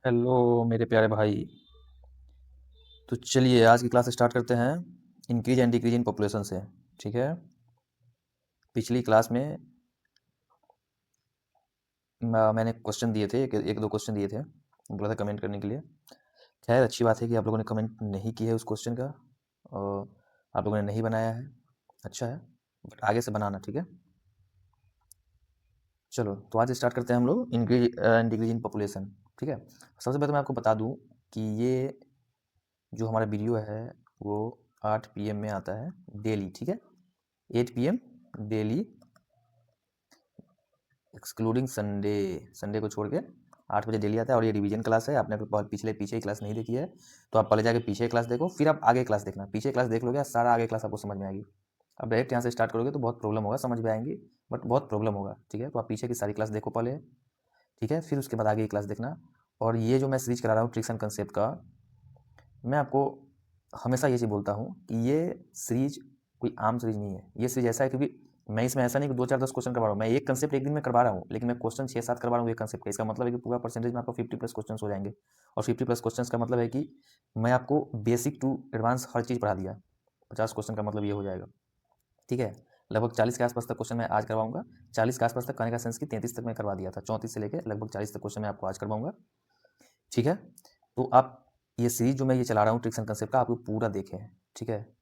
Hello मेरे प्यारे भाई। तो चलिए आज की क्लास स्टार्ट करते हैं increase and decrease in population से। ठीक है। पिछली क्लास में मैंने क्वेश्चन दिए थे, एक दो क्वेश्चन दिए थे, बोला था कमेंट करने के लिए। खैर अच्छी बात है कि आप लोगों ने कमेंट नहीं किया है उस क्वेश्चन का, और आप लोगों ने नहीं बनाया है, अच्छा है। बट आगे से बनाना, ठीक है। चलो तो आज स्टार्ट करते हैं हम लोग increase and decrease in population. ठीक है। सबसे पहले मैं आपको बता दूं कि ये जो हमारा वीडियो है वो 8 PM में आता है डेली। ठीक है, 8 PM daily, excluding Sunday. Sunday को छोड़ के 8 बजे डेली आता है। और ये रिवीजन क्लास है, आपने पीछे ही क्लास नहीं देखी है तो आप पहले जाके पीछे क्लास देखो, फिर आप आगे क्लास देखना। पीछे क्लास देख लोगे सारा आगे क्लास आपको समझ में आएगी। अब डायरेक्ट यहाँ से स्टार्ट करोगे तो बहुत प्रॉब्लम होगा, समझ में आएंगी बट बहुत प्रॉब्लम होगा। ठीक है, तो आप पीछे की सारी क्लास देखो पहले, ठीक है, फिर उसके बाद आगे की क्लास देखना। और ये जो मैं सीरीज करा रहा हूँ ट्रिक्स एंड कंसेप्ट का, मैं आपको हमेशा ये चीज़ बोलता हूँ कि ये सीरीज कोई आम सीरीज नहीं है। ये सीरीज ऐसा है क्योंकि मैं इसमें ऐसा नहीं कि 2 4 10 क्वेश्चन करवा रहा हूँ, मैं एक कंसेप्ट एक दिन में करवा रहा हूँ, लेकिन मैं क्वेश्चन 6 7 करवा रहा हूँ एक कंसेप्ट का। इसका मतलब है कि पूरा परसेंटेज में आपको 50+ क्वेश्चन हो जाएंगे। और 50+ क्वेश्चन का मतलब है कि मैं आपको बेसिक टू एडवांस हर चीज़ पढ़ा दिया। 50 क्वेश्चन का मतलब ये हो जाएगा। ठीक है, लगभग 40 के आसपास तक क्वेश्चन मैं आज करवाऊंगा। 40 के आसपास तक कहने का सेंस की 33 तक मैं करवा दिया था, 34 से लेकर लगभग 40 तक क्वेश्चन मैं आपको आज करवाऊंगा। ठीक है, तो आप ये सीरीज जो मैं ये चला रहा हूँ ट्रिक्स एंड कंसेप्ट का, आपको पूरा देखें। ठीक है,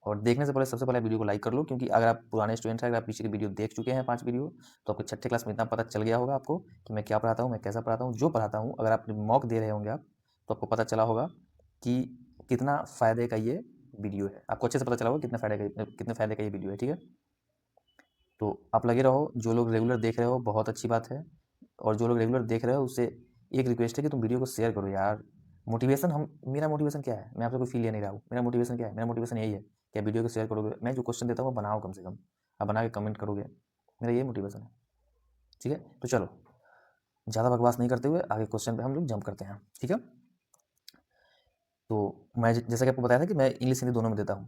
और देखने से पहले सबसे पहले वीडियो को लाइक कर लो, क्योंकि अगर आप पुराने स्टूडेंट हैं, अगर आप पीछे की वीडियो देख चुके हैं 5 वीडियो, तो आपको छठे क्लास में इतना पता चल गया होगा आपको कि मैं क्या पढ़ाता हूँ, मैं कैसा पढ़ाता हूँ, जो पढ़ाता हूँ। अगर आप मॉक दे रहे होंगे आप, तो आपको पता चला होगा कि कितना फ़ायदे का ये वीडियो है। आपको अच्छे से पता चला होगा कितने फ़ायदे का ये वीडियो है। ठीक है, तो आप लगे रहो। जो लोग रेगुलर देख रहे हो बहुत अच्छी बात है, और जो लोग रेगुलर देख रहे हो उससे एक रिक्वेस्ट है कि तुम वीडियो को शेयर करो यार। मोटिवेशन हम मेरा मोटिवेशन क्या है, मैं आपसे कोई फील ले नहीं रहा हूँ। मेरा मोटिवेशन क्या है, मेरा मोटिवेशन यही है कि आप वीडियो को शेयर करोगे, मैं जो क्वेश्चन देता हूँ वो बनाओ कम से कम, आप बना के कमेंट करोगे, मेरा यही मोटिवेशन है। ठीक है, तो चलो ज़्यादा बकवास नहीं करते हुए आगे क्वेश्चन पे हम लोग जंप करते हैं। ठीक है, तो मैं जैसा कि आपको बताया था कि मैं इंग्लिश हिंदी दोनों में देता हूँ।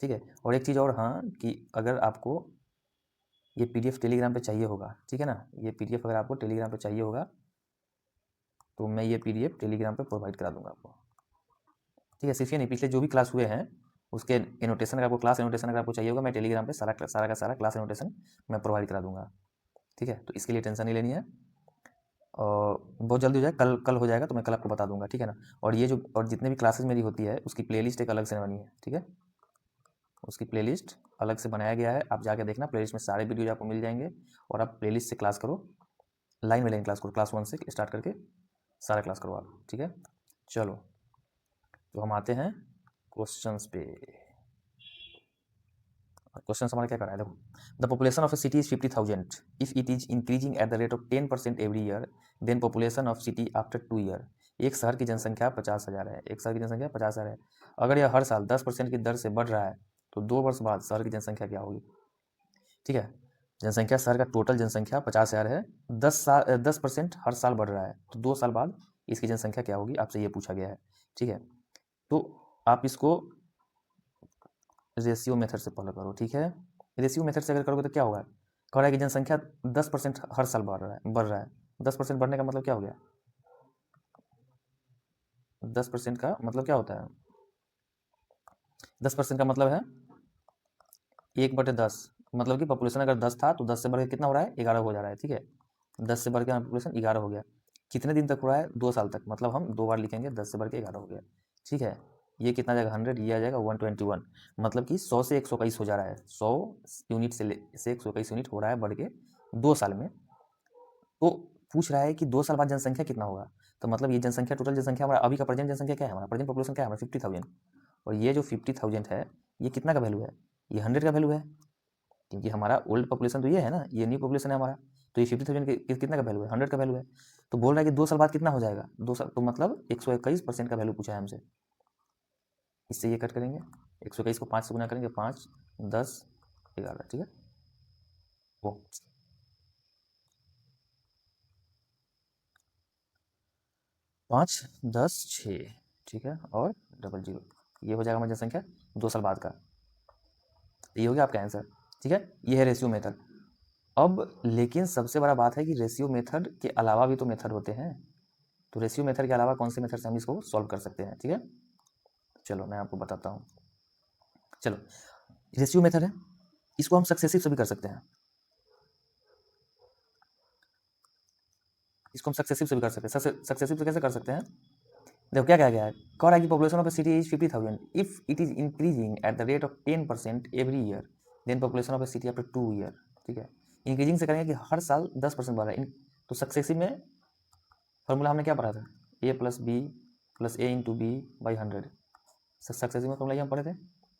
ठीक है, और एक चीज़ और, हाँ, कि अगर आपको ये PDF टेलीग्राम पे चाहिए होगा, ठीक है ना, ये PDF अगर आपको टेलीग्राम पे चाहिए होगा तो मैं ये PDF टेलीग्राम पे प्रोवाइड करा दूंगा आपको। ठीक है, सिर्फ ये नहीं, पिछले जो भी क्लास हुए हैं उसके एनोटेशन, अगर आपको क्लास एनोटेशन अगर आपको चाहिए होगा, मैं टेलीग्राम पे सारा का सारा क्लास एनोटेशन मैं प्रोवाइड करा दूंगा। ठीक है, तो इसके लिए टेंशन नहीं लेनी है, और बहुत जल्दी हो जाए, कल कल हो जाएगा, तो मैं कल आपको बता दूंगा। ठीक है ना, और ये जो और जितने भी क्लासेज मेरी होती है उसकी प्लेलिस्ट एक अलग से बनी है। ठीक है, उसकी प्लेलिस्ट अलग से बनाया गया है, आप जाके देखना, प्लेलिस्ट में सारे वीडियोज आपको मिल जाएंगे। और आप प्लेलिस्ट से क्लास करो, लाइन में लाइन क्लास करो, क्लास 1 से स्टार्ट करके सारा क्लास करो आप। ठीक है, चलो तो हम आते हैं क्वेश्चंस पे। क्वेश्चन हमारा क्या कर रहा है, देखो। The population of a city is 50,000 if it is increasing at the rate of 10% every year, then population of city after 2 year. एक शहर की जनसंख्या 50,000 है, एक शहर की जनसंख्या 50,000 है। अगर यह हर साल 10% की दर से बढ़ रहा है तो 2 वर्ष बाद शहर की जनसंख्या क्या होगी। ठीक है, जनसंख्या, शहर का टोटल जनसंख्या 50,000 है, 10% हर साल बढ़ रहा है, तो 2 साल बाद इसकी जनसंख्या क्या होगी, आपसे ये पूछा गया है। ठीक है, तो आप इसको रेशियो मेथड से फॉलो करो। ठीक है, रेशियो मेथड से अगर करोगे तो क्या होगा, कह रहा है कि जनसंख्या 10% हर साल बढ़ रहा है। 10% बढ़ने का मतलब क्या हो गया, 10% का मतलब क्या होता है, 10% का मतलब है 1/10। मतलब कि पॉपुलेशन अगर 10 था तो 10 से बढ़ के कितना हो रहा है, 11 हो जा रहा है। ठीक है, 10 से बढ़ के पॉपुलेशन 11 हो गया। कितने दिन तक हो रहा है, 2 साल तक, मतलब हम 2 बार लिखेंगे, 10 से बढ़ के 11 हो गया। ठीक है, ये कितना आ जाएगा 100, ये आ जाएगा 121। मतलब कि 100 से 121 हो जा रहा है, 100 यूनिट से 121 यूनिट हो रहा है बढ़ के 2 साल में। तो पूछ रहा है कि 2 साल बाद जनसंख्या कितना होगा। तो मतलब ये जनसंख्या, टोटल जनसंख्या हमारा अभी का प्रेजेंट जनसंख्या क्या है, हमारा प्रेजेंट पॉपुलेशन क्या है, हमारा 50,000। और ये जो 50,000 है, ये कितना का वैल्यू है, ये 100 का वैल्यू है, क्योंकि हमारा ओल्ड पॉपुलेशन तो ये है ना, ये न्यू पॉपुलेशन है हमारा। तो ये 50,000 कितना का वैल्यू है, 100 का वैल्यू है। तो बोल रहा है कि 2 साल बाद कितना हो जाएगा, 2 साल, तो मतलब 121% का वैल्यू पूछा है हमसे। इससे ये कट करेंगे, 121 को 5 से गुना करेंगे, 5 10 11। ठीक है, वो 5 10 6। ठीक है, और डबल जीरो, ये हो जाएगा हमारी जनसंख्या 2 साल बाद का। ये हो गया आपका आंसर। ठीक है, ये है रेशियो मेथड। अब लेकिन सबसे बड़ा बात है कि रेशियो मेथड के अलावा भी तो मेथड होते हैं। तो रेशियो मेथड के अलावा कौन से मेथड से हम इसको सॉल्व कर सकते हैं, ठीक है। चलो मैं आपको बताता हूँ। चलो रेशियो मेथड है, इसको हम सक्सेसिव से भी कर सकते हैं, इसको हम सक्सेसिव से भी कर सकते हैं। सक्सेसिव से कैसे कर सकते हैं, देखो क्या कहा गया है, कह रहा है कि population of a city is 50,000 if it is increasing at the rate of 10% every year then population of a city after 2 year, ठीक है। इंक्रीजिंग से करेंगे कि हर साल 10% बढ़ रहा है, तो सक्सेसिव में फॉर्मूला हमने क्या पढ़ा था, a plus B plus A into B by 100, successive में फॉर्मूला ये हम पढ़े थे,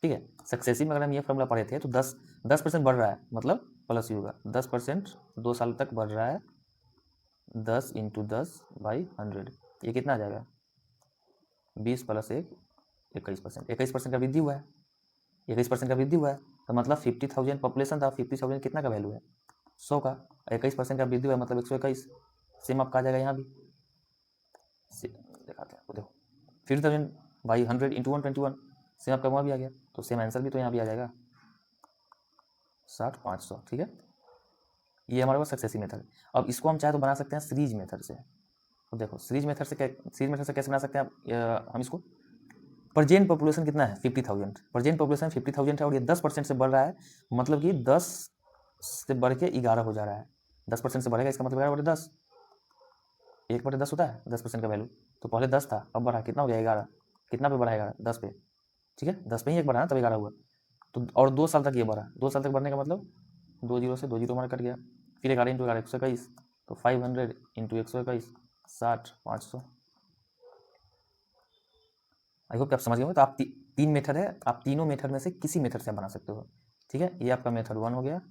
ठीक है। सक्सेसिव में अगर हम ये फॉर्मूला पढ़े थे तो 10% बढ़ रहा है मतलब प्लस ही होगा, 10% 2 साल तक बढ़ रहा है, 10 इंटू 10 बाई 100, ये कितना आ जाएगा 20 प्लस 1 21%, 21% का वृद्धि हुआ है, 21% का वृद्धि हुआ है, तो मतलब 50,000 पॉपुलेशन था, 50,000 कितना का वैल्यू है 100 का, 21% का वृद्धि हुआ है मतलब 121, सेम आपका आ जाएगा यहाँ भी, दिखाते हैं आपको, देखो 50,000 बाई 100 इंटू 121, सेम आपका वहाँ भी आ गया, तो सेम आंसर भी तो यहाँ भी आ जाएगा 60,500, ठीक है। ये हमारे पास सक्सेसिव मेथड है। अब इसको हम चाहे तो बना सकते हैं सीरीज मेथड से, तो देखो सीरीज मेथड से कैसे बना सकते हैं हम इसको, प्रेजेंट पॉपुलेशन कितना है 50,000, प्रेजेंट पॉपुलेशन 50,000 है और ये 10% से बढ़ रहा है, मतलब कि 10 से बढ़ के 11 हो जा रहा है, 10% से बढ़ेगा इसका मतलब 11/10, 1/10 होता है 10% का वैल्यू, तो पहले 10 था अब बढ़ा कितना हो गया 11, कितना पे बढ़ा 11 10 पे, ठीक है 10 पे ही एक बढ़ा तब 11 हुआ, तो और 2 साल तक ये बढ़ा, 2 साल तक बढ़ने का मतलब 2 जीरो से 2 जीरो हमारा कट गया, फिर 11 इंटू 11 121, तो 500 इंटू 121 60,500। आई होप कि आप समझ गए हो। तो आप तीन मेथड है, आप तीनों मेथड में से किसी मेथड से आप बना सकते हो, ठीक है। ये आपका मेथड 1 हो गया,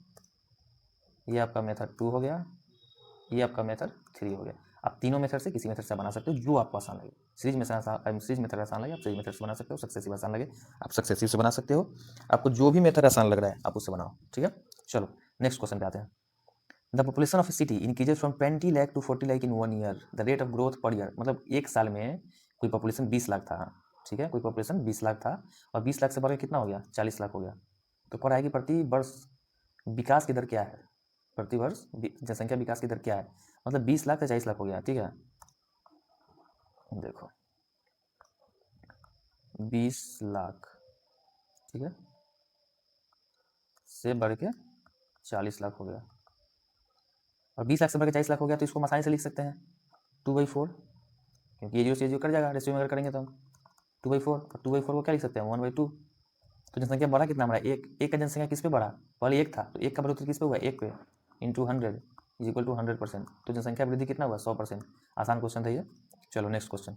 ये आपका मेथड 2 हो गया, ये आपका मेथड 3 हो गया। आप तीनों मेथड से किसी मेथड से बना सकते हो जो आपको आसान लगे, सीरीज में सीरीज मेथड आसान लगे आप सीरीज मेथड से बना सकते हो, सक्सेसिव आसान लगे आप सक्सेसिव से बना सकते हो, आपको जो भी मेथड आसान लग रहा है आप उससे बनाओ, ठीक है। चलो नेक्स्ट क्वेश्चन पे आते हैं। The population of a city increases from 20 lakh to 40 lakh in 1 year, the rate of growth per year, मतलब एक साल में कोई पॉपुलेशन 20 लाख था, ठीक है, कोई पॉपुलेशन 20 लाख था और 20 लाख से बढ़ के कितना हो गया 40 लाख हो गया, तो कह रहा है कि प्रति वर्ष विकास की दर क्या है, प्रति वर्ष जनसंख्या विकास की दर क्या है, मतलब 20 लाख से 40 लाख हो गया, ठीक है। देखो 20 लाख, ठीक है, से बढ़ के 40 लाख हो गया और 20 लाख से बढ़ के 40 लाख हो गया, तो इसको हम आसानी से लिख सकते हैं 2/4, क्योंकि ये जो कट जाएगा रेशियो में अगर करेंगे तो हम 2/4, और 2/4 को क्या लिख सकते हैं 1/2, तो जनसंख्या बढ़ा कितना बढ़ा, एक का जनसंख्या किस पे बढ़ा, पहले एक था तो एक का बढ़ोतरी किस पे हुआ, एक पे, इंटू 100 इज इक्वल टू 100%, तो जनसंख्या वृद्धि कितना हुआ 100%। आसान क्वेश्चन था ये। चलो next question,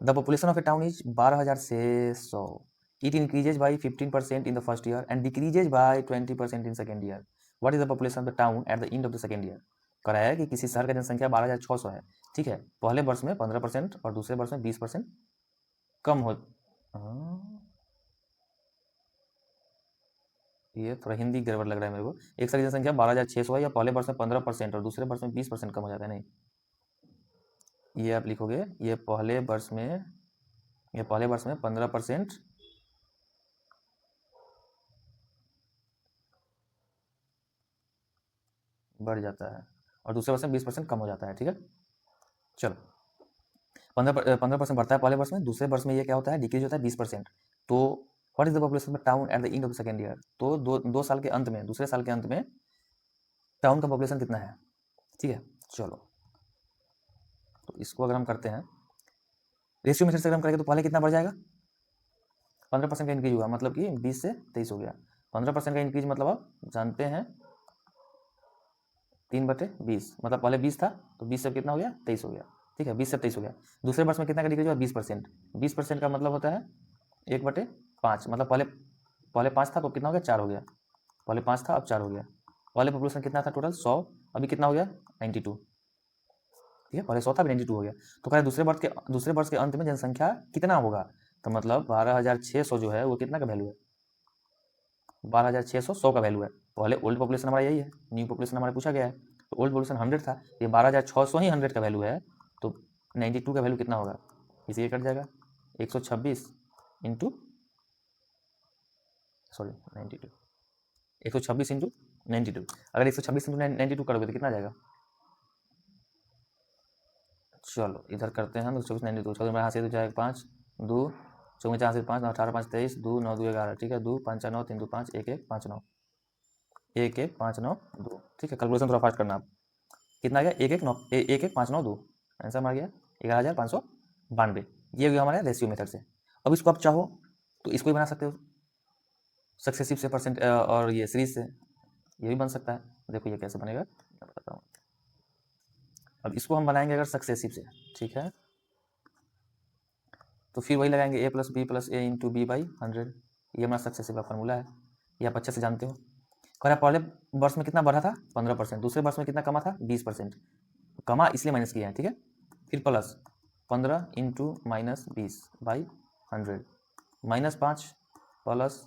the population of A town is 12,600, it increases by 15% in the first year and decreases by 20% in second year, what is the population of the town at the end of the second year. कराया है कि किसी शहर का जनसंख्या 12,600 है, ठीक है, पहले वर्ष में 15% और दूसरे वर्ष में 20% कम हो, ये थोड़ा हिंदी गड़बड़ लग रहा है मेरे को, एक शहर की जनसंख्या 12,600 है या पहले वर्ष में 15% और दूसरे वर्ष में 20% कम हो जाता है, नहीं ये आप लिखोगे, ये पहले वर्ष में 15% बढ़ जाता है और दूसरे वर्ष में 20% कम हो जाता है, ठीक है। चलो 15% बढ़ता है पहले वर्ष में, दूसरे वर्ष में ये क्या होता है डिक्रीज होता है 20%, तो what is the population of town at the end of the second year, तो दो साल के अंत में, दूसरे साल के अंत में टाउन का पॉपुलेशन कितना है, ठीक है। चलो तो इसको अगर हम करते हैं रेशियो मेथड से अगर हम करेंगे तो पहले कितना बढ़ जाएगा 15% का इंक्रीज हुआ, मतलब कि 20 से 23 हो गया, 15% का इंक्रीज मतलब आप जानते हैं 3/20, मतलब पहले 20 था तो 20 से कितना हो गया 23 हो गया, ठीक है, 20 से 23 हो गया। दूसरे वर्ष में कितना का डिक्रीज हुआ 20%, 20% का मतलब होता है 1/5, मतलब पहले 5 था तो कितना हो गया 4 हो गया, पहले 5 था अब 4 हो गया, पहले पॉपुलेशन कितना था टोटल 100, अभी कितना हो गया 92, ठीक है, पहले 100 था अभी 92 हो गया, तो कह रहे दूसरे वर्ष के अंत में जनसंख्या कितना होगा, तो मतलब 12,600 जो है वो कितना का वैल्यू है 12,600 100 का वैल्यू है, पहले ओल्ड पॉपुलेशन हमारा यही है, न्यू पॉपुलेशन हमारा पूछा गया है, तो ओल्ड पॉपुलेशन 100 था, ये 12,600 ही 100 का वैल्यू है, तो 92 का वैल्यू कितना होगा, इसी कट जाएगा 126 इंटू 126 इंटू 92, अगर 126 इंटू 92 करोगे तो कितना आ जाएगा चलो इधर करते हैं हम 24 92 चलो यहाँ से तो जाएगा 5 2 चौके 4 से 5 18 5 23 2 9 2 11 ठीक है 2 5 4 9 3 2 5 1 1 5 9 1 1 5 9 2 ठीक है। कैलकुलेशन थोड़ा फास्ट करना आप। कितना आ गया 1 1 9 1 1 5 9 2 आंसर मार गया 11,592। ये हो गया हमारे रेशियो मेथड से। अब इसको आप चाहो तो इसको भी बना सकते हो सक्सेसिव से परसेंट और ये सीरीज से ये भी बन सकता है। देखो ये कैसे बनेगा मैं बताता हूँ। अब इसको हम बनाएंगे अगर सक्सेसिव से, ठीक है, तो फिर वही लगाएंगे a plus B plus A into B by 100। ये हमारा सक्सेसिव का फॉर्मूला है, ये आप अच्छे से जानते हो। कह रहा पहले वर्ष में कितना बढ़ा था 15%, दूसरे वर्ष में कितना कमा था 20%, कमा इसलिए माइनस किया है, ठीक है। फिर plus 15 into minus 20 by 100 minus 5 plus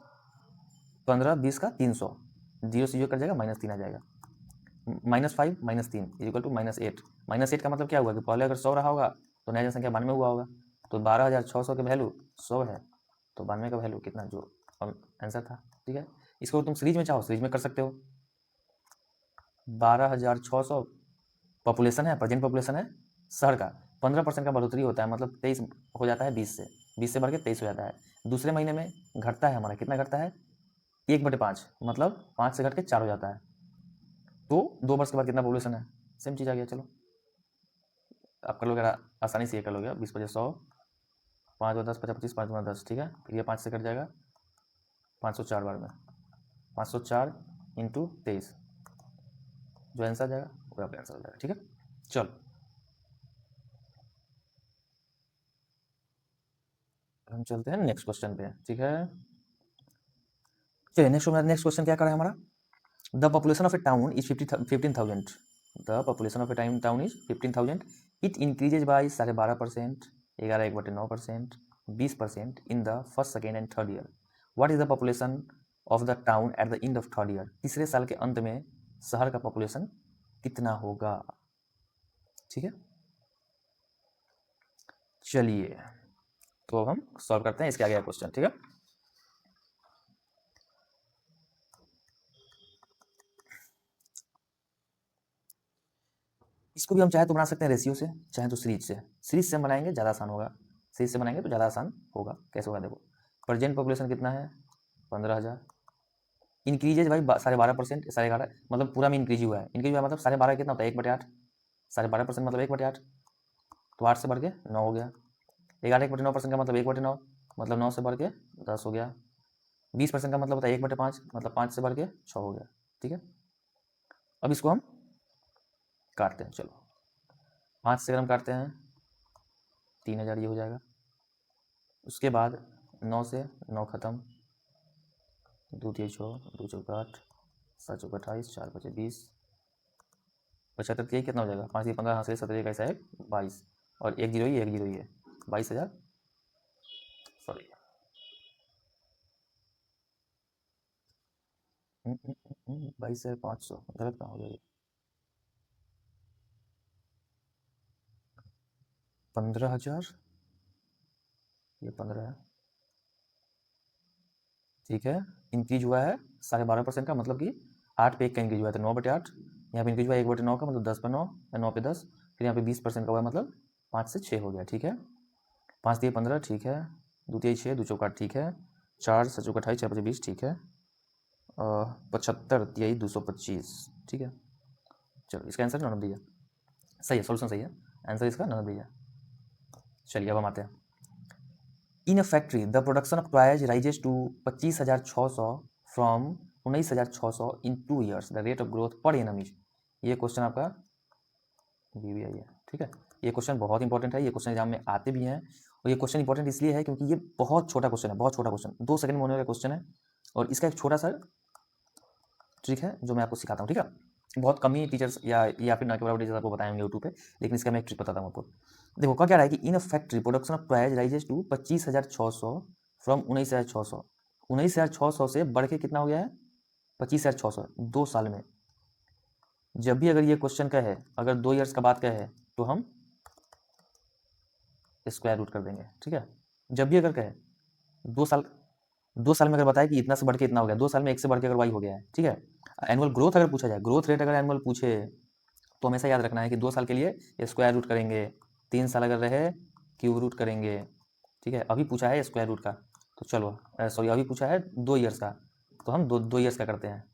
15 20 का 300 जीरो से जीरो कर जाएगा -3 आ जाएगा -5 -3 इक्वल टू -8। -8 का मतलब क्या हुआ कि पहले अगर 100 रहा होगा तो नया जनसंख्या 92 हुआ होगा, तो 12,600 के वैल्यू 100 है, तो 92 का वैल्यू कितना जो आंसर था, ठीक है। इसको तुम सीरीज में चाहो सीरीज में कर सकते हो। 12,600 पॉपुलेशन है, प्रेजेंट पॉपुलेशन है शहर का, 15% का बढ़ोतरी होता है, मतलब 23 हो जाता है 20 से बढ़ के 23 हो जाता है। दूसरे महीने में घटता है हमारा, कितना घटता है 1/5, मतलब 5 से घट के 4 हो जाता है। तो 2 वर्ष के बाद कितना पॉपुलेशन है, सेम चीज़ आ गया। चलो आप कर लोगे आसानी से, ये कर लोगे 20 × 100 5 × 10 50 25 5 × 10, ठीक है। फिर ये 5 से कट जाएगा 504 बार में 504 इंटू 23 जो आंसर आ जाएगा वो आपका आंसर हो जाएगा, ठीक है। चलो हम चलते हैं नेक्स्ट क्वेश्चन पे, ठीक है। चलिए नेक्स्ट क्वेश्चन क्या करा है हमारा। The population of A town is 15,000। The population of A town is 15,000। It increases by 12.5%, 11/9%, 20% in the first second and third year. What is the population of the town at the end of third year. तीसरे साल के अंत में शहर का population कितना होगा, ठीक है। चलिए तो अब हम सॉल्व करते हैं इसके आगे का क्वेश्चन, ठीक है। इसको भी हम चाहे तो बना सकते हैं रेशियो से, चाहे तो सीरीज से। सीरीज से बनाएंगे ज़्यादा आसान होगा, सीरीज से बनाएंगे तो ज़्यादा आसान होगा। कैसे होगा देखो, प्रेजेंट पॉपुलेशन कितना है 15,000, इंक्रीजेज भाई 12.5%, 11.5 मतलब पूरा में इंक्रीज हुआ है। इंक्रीज हुआ मतलब 12.5 कितना होता है 1/8, 12.5% मतलब 1/8, तो 8 से बढ़ के 9 हो गया। 11/9% का मतलब 1/9, मतलब 9 से बढ़ के 10 हो गया। 20% का मतलब होता है 1/5, मतलब 5 से बढ़ के 6 हो गया, ठीक है। अब इसको हम काटते हैं, चलो 5 से अगर हम काटते हैं 3,000 ये हो जाएगा। उसके बाद 9 से 9 खत्म, 2 3 6 2 4 8 7 4 28 4 5 20 75 3 कितना हो जाएगा 5 15 हाँ से 17 कैसा है 22 और 1 0 ही 1 0 ही है 22,000 सॉरी 22,500 गलत कहाँ हो गया, 15,000 ये 15 है, ठीक है। इंक्रीज हुआ है 12.5% का मतलब कि 8 पे 1 का इंक्रीज हुआ है तो 9/8, यहाँ पे इंक्रीज हुआ है 1/9 का मतलब 10/9 या 9/10, फिर यहाँ पे 20% का हुआ मतलब 5 से 6 हो गया, ठीक है। 5 3 15 ठीक है, 2 3 6 2 4 8 ठीक है, 4 7 4 28 4 5 20 ठीक है, 75 3 225 ठीक है। चलो इसका आंसर 99 दिया, सही है, सोल्यूशन सही है, आंसर इसका 99 दिया। चलिए अब हम आते हैं। In a factory the production of toys rises to 25,600 from 19,600 in 2 years, the rate of growth per annum is. ये क्वेश्चन आपका BBI है, ठीक है। ये क्वेश्चन बहुत इंपॉर्टेंट है, ये क्वेश्चन एग्जाम में आते भी हैं, और ये क्वेश्चन इंपॉर्टेंट इसलिए है क्योंकि ये बहुत छोटा क्वेश्चन है, बहुत छोटा क्वेश्चन, 2 सेकंड में होने वाला क्वेश्चन है। और इसका एक छोटा सा ट्रिक है जो मैं आपको सिखाता हूँ, ठीक है। बहुत कम ही टीचर्स या फिर ना के बराबर टीचर्स आपको बताएंगे यूट्यूब पे, लेकिन इसका मैं एक ट्रिक बताता हूँ आपको। देखो क्या रहा है कि in a factory production of toys rises to 25,600 from 19,600, 19,600 से बढ़ के कितना हो गया है 25,600 2 साल में। जब भी अगर ये क्वेश्चन का है, अगर 2 ईयर्स का बात का है तो हम स्क्वायर रूट कर देंगे, ठीक है। जब भी अगर कहे 2 साल में अगर बताए कि इतना से बढ़ के इतना हो गया, 2 साल में 1 से बढ़ के अगर y हो गया है, ठीक है। एनुअल ग्रोथ अगर पूछा जाए, ग्रोथ रेट अगर एनुअल पूछे तो हमेशा याद रखना है कि 2 साल के लिए स्क्वायर रूट करेंगे, 3 साल अगर रहे क्यूब रूट करेंगे, ठीक है। अभी पूछा है स्क्वायर रूट का, तो चलो सॉरी अभी पूछा है 2 ईयर्स का, तो हम 2 ईयर्स का करते हैं।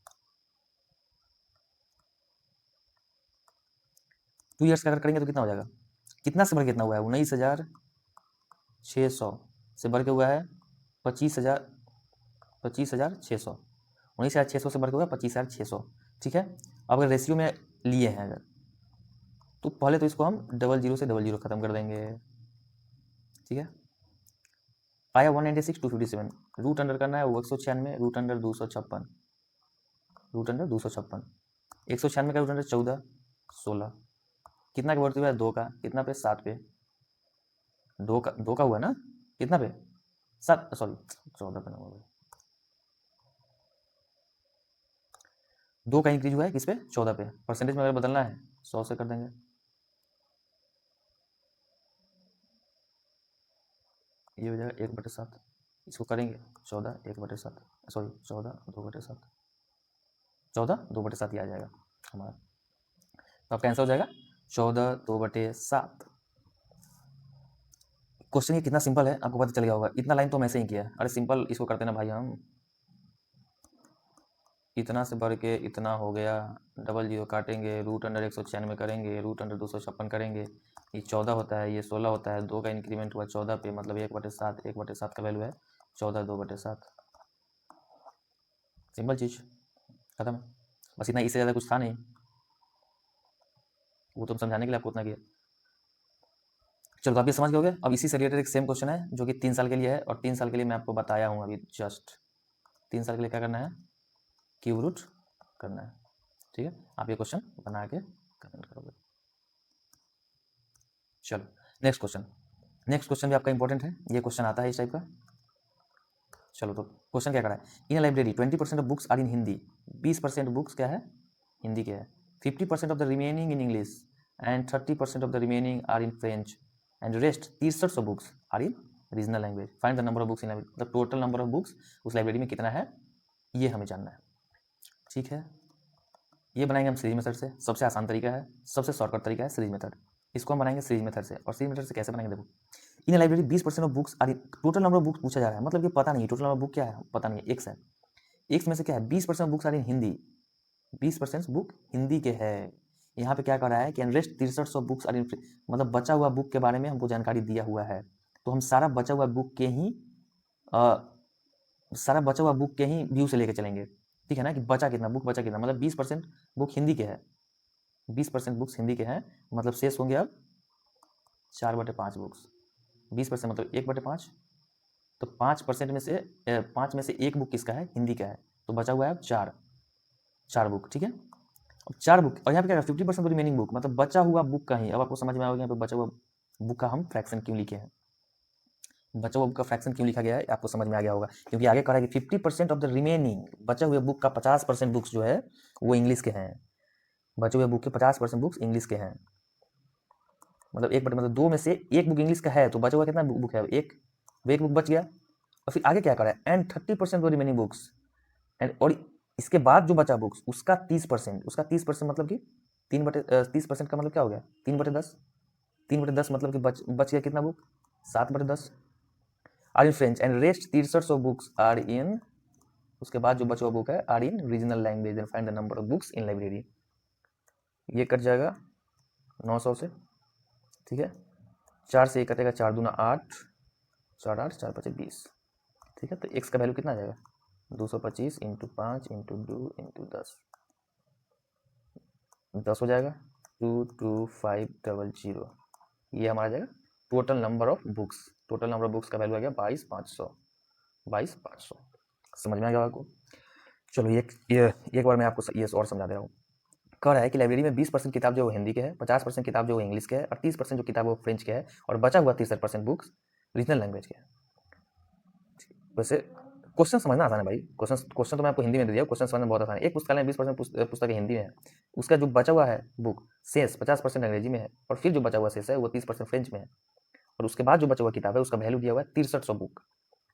2 ईयर्स का अगर करेंगे तो कितना हो जाएगा, कितना से बढ़ के कितना हुआ है, 19,600 से बढ़ के हुआ है 25,600, 19,600 से बढ़ के हुआ है 25,600, ठीक है। अब अगर रेशियो में लिए हैं अगर, तो पहले तो इसको हम 00 से 00 खत्म कर देंगे, ठीक है। पाया 196 257, रूट अंडर करना है वो 196, रूट अंडर 256, रूट अंडर 256, 196 का रूट अंडर 14 16, कितना का बढ़ती हुआ है 2 का, कितना पे 7 पे, 2 का हुआ ना, कितना पे 7 सॉरी 14 पे ना हुआ, 2 का इंक्रीज हुआ है किस पे 14 पे, परसेंटेज में अगर बदलना है 100 से कर देंगे, ये हो जाएगा 1/7, इसको करेंगे 14 1/7 सॉरी 14 2/7, 14 2/7 ही आ जाएगा हमारा, तो आपका आंसर हो जाएगा 14 2/7। क्वेश्चन ये कितना सिंपल है आपको पता चल गया होगा, इतना लाइन तो हम ऐसे ही किया, अरे सिंपल इसको करते ना भाई हम, इतना से बढ़ के इतना हो गया, 00 काटेंगे, रूट अंडर 196 करेंगे, रूट अंडर 256 करेंगे, ये 14 होता है, ये 16 होता है, 2 का इंक्रीमेंट हुआ 14 पे, मतलब 1/7, 1/7 का वैल्यू है 14 2/7, सिंपल चीज खत्म, बस इतना, इससे ज़्यादा कुछ था नहीं, वो तुम समझाने के लिए आपको उतना किया। चलो आप ये समझ गए। अब इसी से रिलेटेड एक सेम क्वेश्चन है जो कि 3 साल के लिए है, और 3 साल के लिए मैं आपको बताया हूँ अभी जस्ट, 3 साल के लिए क्या करना है, क्यूब रूट करना है, ठीक है। आप ये क्वेश्चन बना के कमेंट करोगे। चलो नेक्स्ट क्वेश्चन, नेक्स्ट क्वेश्चन भी आपका इंपॉर्टेंट है, ये क्वेश्चन आता है इस टाइप का। चलो तो क्वेश्चन क्या करा है, in library 20% of books are in Hindi, 20% books क्या है हिंदी के है, 50% of the remaining in English and 30% of the remaining are in French and rest 63 books are in regional language, find the number of books in library, मतलब total number of books उस library में कितना है ये हमें जानना है, ठीक है। ये बनाएंगे हम सीरीज मेथड से, सबसे आसान तरीका है, सबसे शॉर्टकट तरीका है सीरीज मेथड, इसको हम बनाएंगे सीरीज मेथड से। और सीरीज मेथड से कैसे बनाएंगे, देखो in library 20% of books are, total number of books पूछा जा रहा है, मतलब कि पता नहीं टोटल नंबर बुक क्या है, पता नहीं है, एक्स है, एक्स में से क्या है 20% books are in Hindi, 20% book Hindi के है, यहाँ पे क्या कर रहा है कि रेस्ट 63 बुक्स आर इन, मतलब बचा हुआ बुक के बारे में हमको जानकारी दिया हुआ है, तो हम सारा बचा हुआ बुक के ही व्यू से लेके चलेंगे, ठीक है ना, कि बचा कितना बुक, बचा कितना, मतलब 20% बुक हिंदी के है, 20% बुक्स हिंदी के हैं, मतलब शेष होंगे अब 4/5 बुक्स, 20% मतलब 1/5, तो 5% में से 5 में से 1 बुक किसका है हिंदी का है, तो बचा हुआ है अब 4 बुक, ठीक है। अब 4 बुक, और यहाँ पे क्या है 50% रिमेनिंग बुक, मतलब बचा हुआ बुक का ही, अब आपको समझ में आएगा यहाँ पे बचा हुआ बुक का हम फ्रैक्शन क्यों लिखे हैं, बचा हुआ बुक का फ्रैक्शन क्यों लिखा गया है आपको समझ में आ गया होगा, क्योंकि आगे कहा है कि 50% ऑफ द रिमेनिंग, बचे हुए बुक का 50% बुक्स जो है वो इंग्लिश के हैं, बचे हुए बुक के 50% बुक्स इंग्लिश के हैं, मतलब मतलब 2 में से 1 बुक इंग्लिश का है, तो बचा हुआ कितना बुक है, एक बुक बच गया, और फिर आगे क्या करा है एंड 30% रिमेनिंग बुक्स, एंड और इसके बाद जो बचा बुक्स उसका 30%, उसका 30% मतलब कि 30% का मतलब क्या हो गया 3/10, 3/10 मतलब कि बच गया कितना book 7/10, are in French and rest 63 books are in, उसके बाद जो बचा हुआ बुक है are in regional language and find the number of books in library, ये कट जाएगा 900 से, ठीक है, 4 से ये कटेगा, 4 दूना 8, 4 8 4 5 20, ठीक है, तो एक्स का वैल्यू कितना आ जाएगा 225 इंटू 5 इंटू 2 इंटू 10 हो जाएगा 22500, ये हमारा जाएगा total number of books, total number of books का वैल्यू आ गया 22,500, 22,500, समझ में आ गया आपको। चलो एक बार मैं आपको ये और समझा दे रहा हूँ, कह रहा है कि लाइब्रेरी में 20% किताब जो वो हिंदी के है, 50% किताब जो वो इंग्लिश के है, और 30% जो किताब वो फ्रेंच के है, और बचा हुआ 30% बुक्स रीजनल लैंग्वेज के है। वैसे क्वेश्चन समझना आसान है भाई, क्वेश्चन तो मैं आपको हिंदी में दे दिया, क्वेश्चन समझना बहुत आसान है। एक पुस्तकालय में 20% पुस्तकें हिंदी में है, उसका जो बचा हुआ है बुक शेष 50% अंग्रेजी में है, और फिर जो बचा हुआ शेष है वो 30% फ्रेंच में है, और उसके बाद जो बचा हुआ किताब है उसका वैल्यू दिया हुआ है 6300 बुक,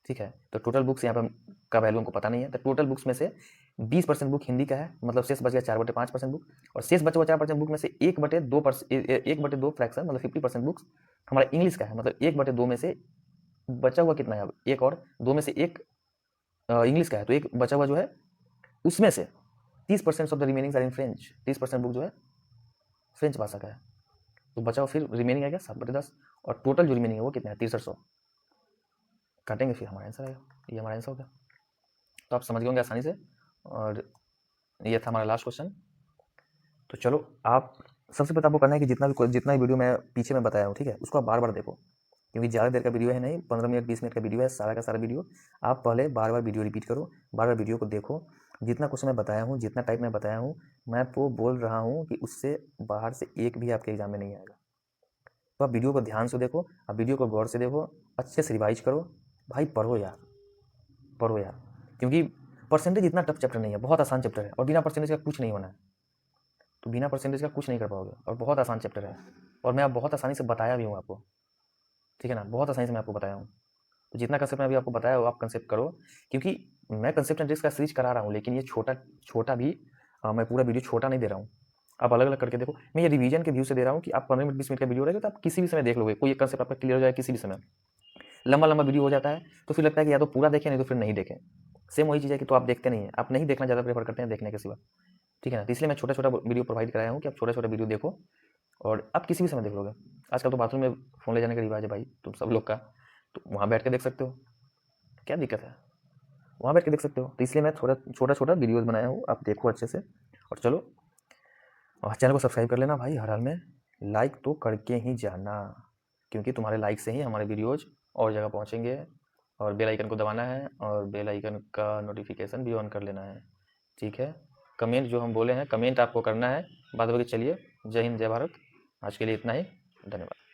ठीक है। तो टोटल बुक्स यहाँ पर का वैल्यू हमको पता नहीं है, तो टोटल बुक्स में से 20% बुक हिंदी का है, मतलब शेष बच गया 4/5% बुक, और शेष बचा हुआ 4% बुक में से 1/2 फ्रैक्शन मतलब 50% बुक्स हमारा इंग्लिश का है, मतलब 1/2 में से बचा हुआ कितना है अब, 1 और 2 में से 1 इंग्लिश का है, तो 1 बचा हुआ जो है उसमें से 30% of the remaining are in French, 30% book जो है फ्रेंच भाषा का है, तो बचा हुआ फिर रिमेनिंग है क्या 7/10, और टोटल जो रिमेनिंग है वो कितना है 6300 काटेंगे, फिर हमारा आंसर आएगा। ये हमारा आंसर हो गया, तो आप समझ गए होंगे आसानी से। और ये था हमारा लास्ट क्वेश्चन। तो चलो आप सबसे पहले आपको करना है कि जितना भी वीडियो मैं पीछे में बताया हूँ, ठीक है, उसको आप बार बार देखो, क्योंकि ज़्यादा देर का वीडियो है नहीं, 15 मिनट 20 मिनट का वीडियो है, सारा का सारा वीडियो आप पहले बार बार वीडियो रिपीट करो, बार बार वीडियो को देखो। जितना कुछ मैं बताया हूँ, जितना टाइप मैं बताया हूँ, मैं आपको बोल रहा हूँ कि उससे बाहर से एक भी आपके एग्जाम में नहीं आएगा। तो आप वीडियो को ध्यान से देखो, आप वीडियो को गौर से देखो, अच्छे से रिवाइज करो, भाई पढ़ो यार, पढ़ो यार, क्योंकि परसेंटेज इतना टफ चैप्टर नहीं है, बहुत आसान चैप्टर है, और बिना परसेंटेज का कुछ नहीं होना है, तो बिना परसेंटेज का कुछ नहीं कर पाओगे, और बहुत आसान चैप्टर है, और मैं आप बहुत आसानी से बताया भी हूँ आपको, ठीक है ना, बहुत आसानी से मैं आपको बताया हूँ। तो जितना कंसेप्ट मैं अभी आपको बताया वो आप कंसेप्ट करो, क्योंकि मैं कंसेप्ट एंड ट्रिक्स का सीरीज करा रहा हूँ, लेकिन ये छोटा छोटा भी मैं पूरा वीडियो छोटा नहीं दे रहा हूँ, आप अलग अलग करके देखो। मैं ये रिवीजन के व्यू से दे रहा हूँ कि आप 15 मिनट 20 मिनट का वीडियो रहेगा, तो आप किसी भी समय देख लोगे, कोई एक कंसेप्ट आपका क्लियर हो जाए किसी भी समय। लंबा लंबा वीडियो हो जाता है तो फिर लगता है कि या तो पूरा देखें नहीं तो फिर नहीं देखें, सेम वही चीज़ है कि तो आप देखते नहीं है, आप नहीं देखना ज़्यादा प्रेफर करते हैं देखने के सिवा, ठीक है ना। तो इसलिए मैं छोटा छोटा वीडियो प्रोवाइड कराया हूँ कि आप छोटा छोटा वीडियो देखो, और आप किसी भी समय देख लोगे। आजकल तो बाथरूम में फ़ोन ले जाने का रिवाज है भाई तुम सब लोग का, तो वहाँ बैठ के देख सकते हो, क्या दिक्कत है, वहाँ बैठ के देख सकते हो। तो इसलिए मैं थोड़ा छोटा छोटा वीडियोज़ बनाया हूँ, आप देखो अच्छे से। और चलो, और चैनल को सब्सक्राइब कर लेना भाई, हर हाल में लाइक तो करके ही जाना, क्योंकि तुम्हारे लाइक से ही हमारे वीडियोज़ और जगह पहुँचेंगे। और बेल आइकन को दबाना है, और बेल आइकन का नोटिफिकेशन भी ऑन कर लेना है, ठीक है। कमेंट जो हम बोले हैं कमेंट आपको करना है, बाद बाकी चलिए, जय हिंद जय भारत, आज के लिए इतना ही, धन्यवाद।